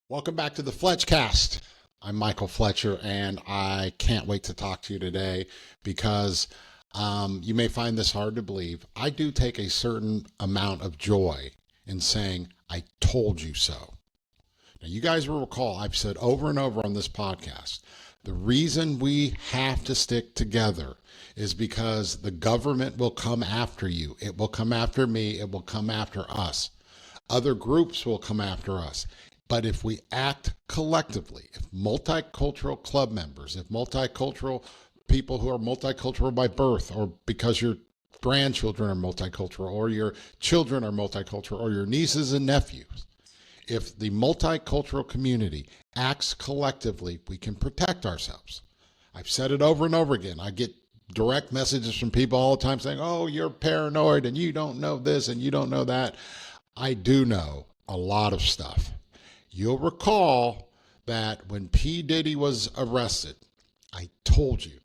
Welcome back to the Fletch Cast. I'm Michael Fletcher, and I can't wait to talk to you today because you may find this hard to believe. I do take a certain amount of joy in saying, I told you so. Now, you guys will recall I've said over and over on this podcast, the reason we have to stick together is because the government will come after you. It will come after me. It will come after us. Other groups will come after us. But if we act collectively, if multicultural club members, if multicultural people who are multicultural by birth, or because your grandchildren are multicultural, or your children are multicultural, or your nieces and nephews, if the multicultural community acts collectively, we can protect ourselves. I've said it over and over again. I get direct messages from people all the time saying, oh, you're paranoid and you don't know this and you don't know that. I do know a lot of stuff. You'll recall that when P. Diddy was arrested, I told you,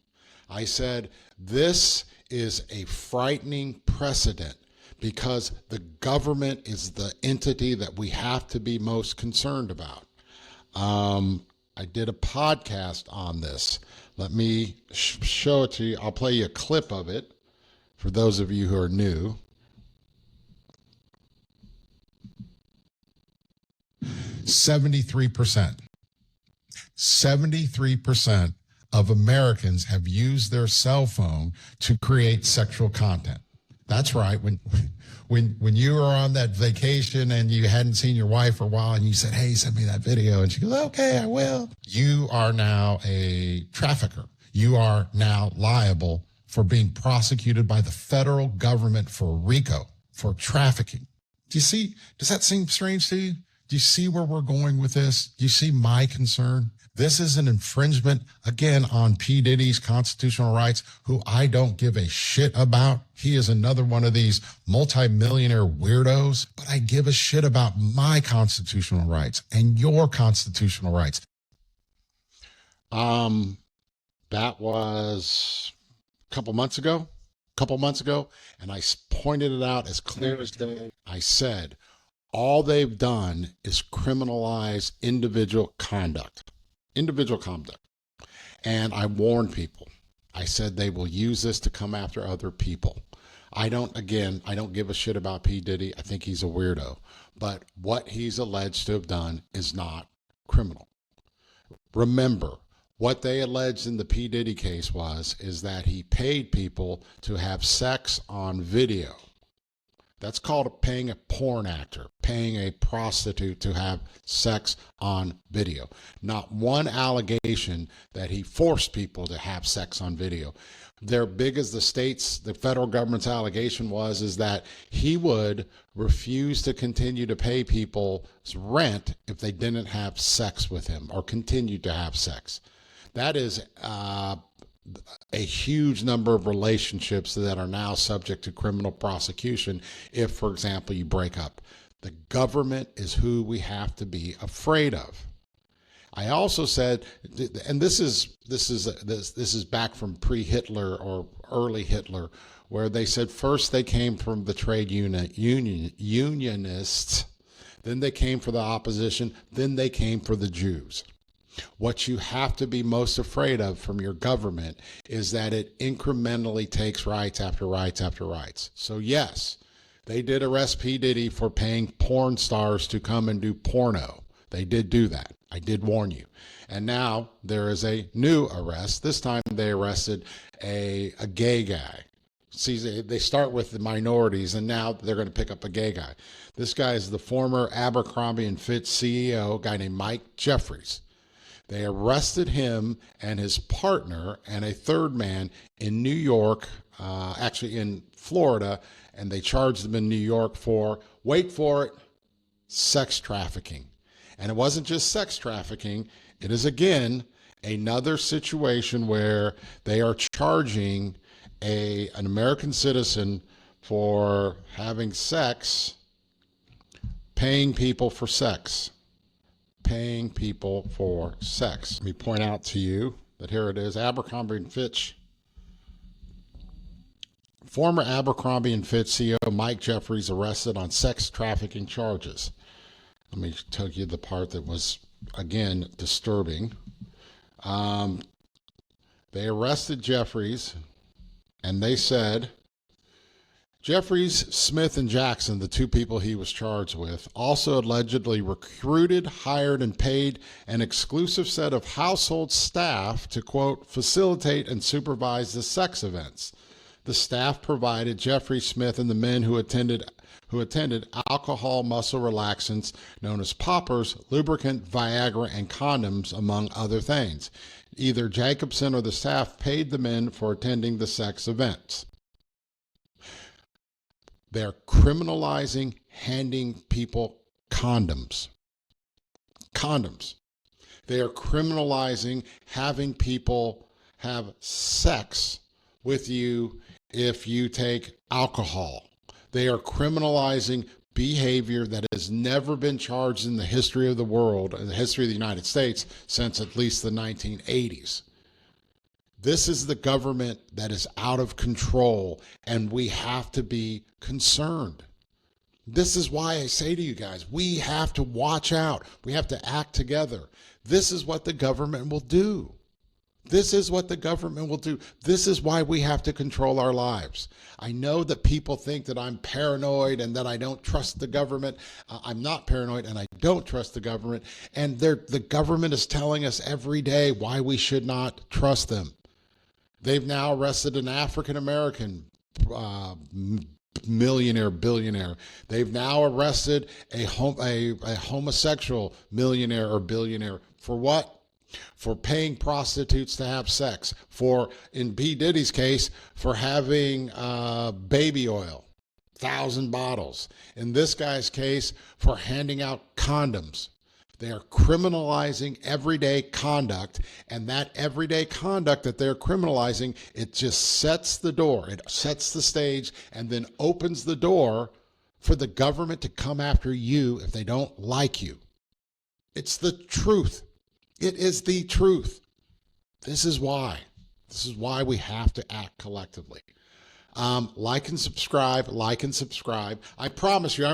I said, this is a frightening precedent because the government is the entity that we have to be most concerned about. I did a podcast on this. Let me show it to you. I'll play you a clip of it for those of you who are new. 73% of Americans have used their cell phone to create sexual content. That's right. When you were on that vacation and you hadn't seen your wife for a while and you said, hey, send me that video. And she goes, okay, I will. You are now a trafficker. You are now liable for being prosecuted by the federal government for RICO, for trafficking. Do you see? Does that seem strange to you? Do you see where we're going with this? Do you see my concern? This is an infringement, again, on P. Diddy's constitutional rights, who I don't give a shit about. He is another one of these multimillionaire weirdos, but I give a shit about my constitutional rights and your constitutional rights. That was a couple months ago, and I pointed it out as clear as day. I said, all they've done is criminalize individual conduct. And I warned people. I said they will use this to come after other people. I don't give a shit about P. Diddy. I think he's a weirdo. But what he's alleged to have done is not criminal. Remember, what they alleged in the P. Diddy case is that he paid people to have sex on video. That's called paying a porn actor, paying a prostitute to have sex on video. Not one allegation that he forced people to have sex on video. They're big as the federal government's allegation is that he would refuse to continue to pay people's rent if they didn't have sex with him or continued to have sex. That is a huge number of relationships that are now subject to criminal prosecution if, for example, you break up. The government is who we have to be afraid of. I also said, and this is back from pre-Hitler or early Hitler, where they said first they came from the trade unionists, then they came for the opposition, then they came for the Jews. What you have to be most afraid of from your government is that it incrementally takes rights after rights after rights. So yes, they did arrest P. Diddy for paying porn stars to come and do porno. They did do that. I did warn you. And now there is a new arrest. This time they arrested a gay guy. See, they start with the minorities, and now they're going to pick up a gay guy. This guy is the former Abercrombie and Fitch CEO, a guy named Mike Jeffries. They arrested him and his partner and a third man in New York, actually in Florida, and they charged them in New York for, wait for it, sex trafficking. And it wasn't just sex trafficking. It is, again, another situation where they are charging an American citizen for having sex, paying people for sex. Paying people for sex. Let me point out to you that here it is, Abercrombie and Fitch. Former Abercrombie and Fitch CEO Mike Jeffries arrested on sex trafficking charges. Let me tell you the part that was again, disturbing. They arrested Jeffries, and they said Jeffries, Smith, and Jackson, the two people he was charged with, also allegedly recruited, hired, and paid an exclusive set of household staff to, quote, facilitate and supervise the sex events. The staff provided Jeffries, Smith, and the men who attended alcohol muscle relaxants known as poppers, lubricant, Viagra, and condoms, among other things. Either Jacobson or the staff paid the men for attending the sex events. They're criminalizing handing people condoms. Condoms. They are criminalizing having people have sex with you if you take alcohol. They are criminalizing behavior that has never been charged in the history of the world, in the history of the United States, since at least the 1980s. This is the government that is out of control, and we have to be concerned. This is why I say to you guys, we have to watch out. We have to act together. This is what the government will do. This is what the government will do. This is why we have to control our lives. I know that people think that I'm paranoid and that I don't trust the government. I'm not paranoid, and I don't trust the government. And the government is telling us every day why we should not trust them. They've now arrested an African-American millionaire, billionaire. They've now arrested a homosexual millionaire or billionaire. For what? For paying prostitutes to have sex. For, in B. Diddy's case, for having baby oil, 1,000 bottles. In this guy's case, for handing out condoms. They are criminalizing everyday conduct, and that everyday conduct that they're criminalizing, it just sets the door, it sets the stage, and then opens the door for the government to come after you if they don't like you. It's the truth. It is the truth. This is why. This is why we have to act collectively. Like and subscribe. I promise you, I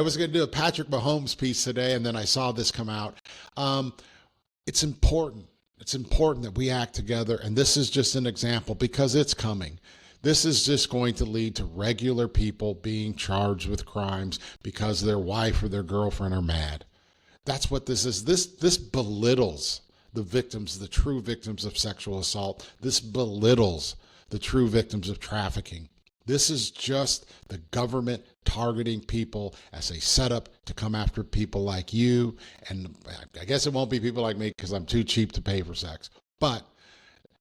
was going to do a Patrick Mahomes piece today, and then I saw this come out. It's important. It's important that we act together, and this is just an example because it's coming. This is just going to lead to regular people being charged with crimes because their wife or their girlfriend are mad. That's what this is. This belittles the victims, the true victims of sexual assault. This belittles the true victims of trafficking. This is just the government targeting people as a setup to come after people like you. And I guess it won't be people like me because I'm too cheap to pay for sex. But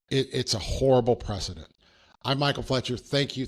it's a horrible precedent. I'm Michael Fletcher. Thank you.